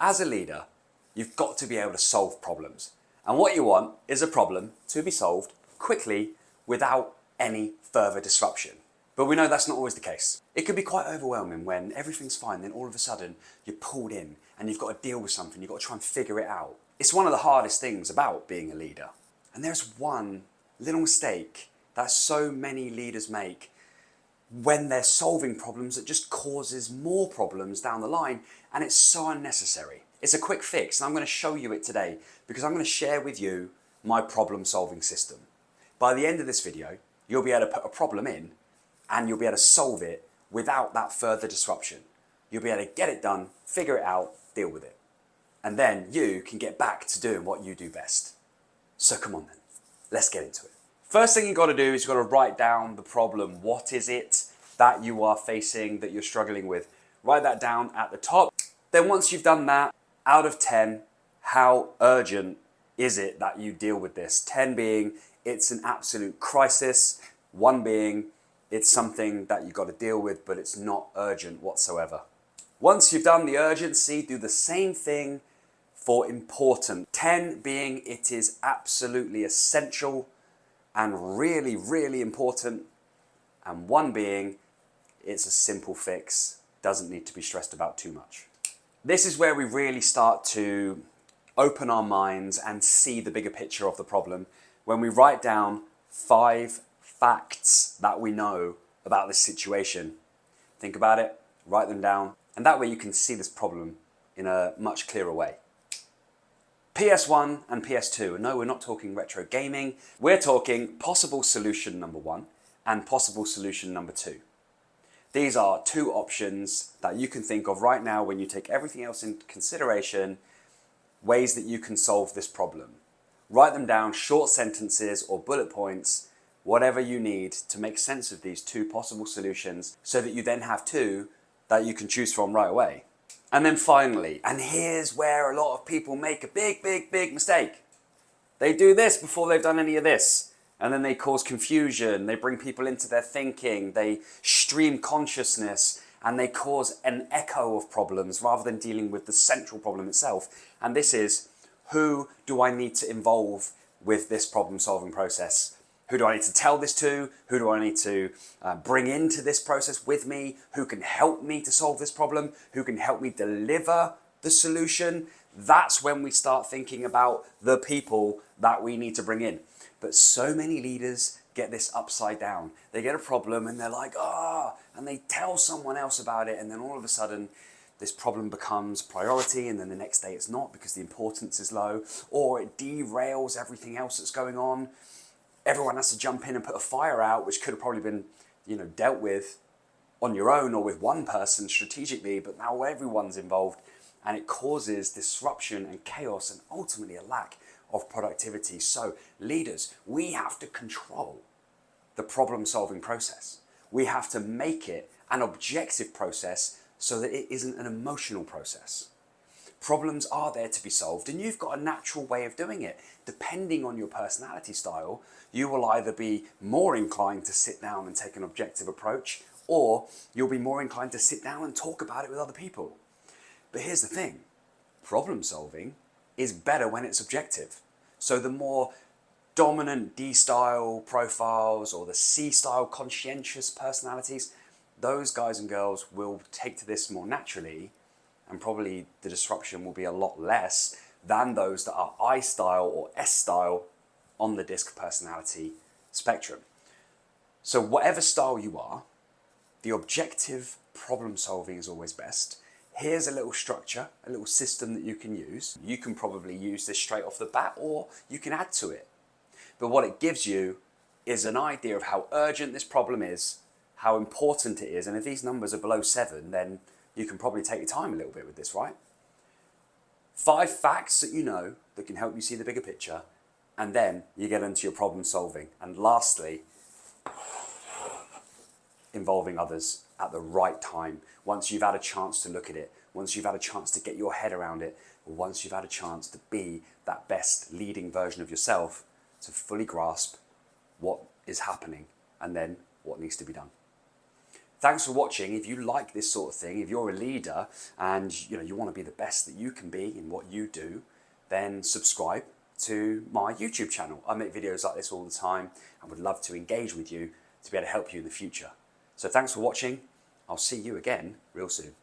As a leader, you've got to be able to solve problems. And what you want is a problem to be solved quickly without any further disruption. But we know that's not always the case. It can be quite overwhelming when everything's fine, then all of a sudden you're pulled in and you've got to deal with something, you've got to try and figure it out. It's one of the hardest things about being a leader. And there's one little mistake that so many leaders make when they're solving problems that just causes more problems down the line, and it's so unnecessary. It's a quick fix, and I'm going to show you it today because I'm going to share with you my problem-solving system. By the end of this video, you'll be able to put a problem in and you'll be able to solve it without that further disruption. You'll be able to get it done, figure it out, deal with it. And then you can get back to doing what you do best. So come on then, let's get into it. First thing you've got to do is you've got to write down the problem. What is it that you are facing, that you're struggling with? Write that down at the top. Then once you've done that, out of 10, how urgent is it that you deal with this? 10 being it's an absolute crisis, 1 being it's something that you've got to deal with but it's not urgent whatsoever. Once you've done the urgency, do the same thing for important. 10 being it is absolutely essential and really, really important, and 1 being it's a simple fix, doesn't need to be stressed about too much. This is where we really start to open our minds and see the bigger picture of the problem when we write down 5 facts that we know about this situation. Think about it, write them down, and that way you can see this problem in a much clearer way. PS1 and PS2, and no, we're not talking retro gaming, we're talking possible solution number 1 and possible solution number 2. These are 2 options that you can think of right now when you take everything else into consideration, ways that you can solve this problem. Write them down, short sentences or bullet points, whatever you need to make sense of these 2 possible solutions so that you then have 2 that you can choose from right away. And then finally, and here's where a lot of people make a big mistake. They do this before they've done any of this. And then they cause confusion, they bring people into their thinking, they stream consciousness, and they cause an echo of problems rather than dealing with the central problem itself. And this is, who do I need to involve with this problem-solving process? Who do I need to tell this to? Who do I need to bring into this process with me? Who can help me to solve this problem? Who can help me deliver the solution? That's when we start thinking about the people that we need to bring in. But so many leaders get this upside down. They get a problem and they're like, and they tell someone else about it, and then all of a sudden this problem becomes priority, and then the next day it's not because the importance is low, or it derails everything else that's going on. Everyone has to jump in and put a fire out, which could have probably been, dealt with on your own or with one person strategically, but now everyone's involved, and it causes disruption and chaos and ultimately a lack of productivity. So leaders, we have to control the problem-solving process. We have to make it an objective process so that it isn't an emotional process. Problems are there to be solved, and you've got a natural way of doing it. Depending on your personality style, you will either be more inclined to sit down and take an objective approach, or you'll be more inclined to sit down and talk about it with other people. But here's the thing, problem solving is better when it's objective. So the more dominant D-style profiles or the C-style conscientious personalities, those guys and girls will take to this more naturally, and probably the disruption will be a lot less than those that are I-style or S-style on the DISC personality spectrum. So whatever style you are, the objective problem solving is always best. Here's a little structure, a little system that you can use. You can probably use this straight off the bat, or you can add to it. But what it gives you is an idea of how urgent this problem is, how important it is, and if these numbers are below 7, then you can probably take your time a little bit with this, right? 5 facts that you know that can help you see the bigger picture, and then you get into your problem solving. And lastly, involving others at the right time. Once you've had a chance to look at it, once you've had a chance to get your head around it, or once you've had a chance to be that best leading version of yourself, to fully grasp what is happening and then what needs to be done. Thanks for watching. If you like this sort of thing, if you're a leader and you want to be the best that you can be in what you do, then subscribe to my YouTube channel. I make videos like this all the time and would love to engage with you to be able to help you in the future. So thanks for watching. I'll see you again real soon.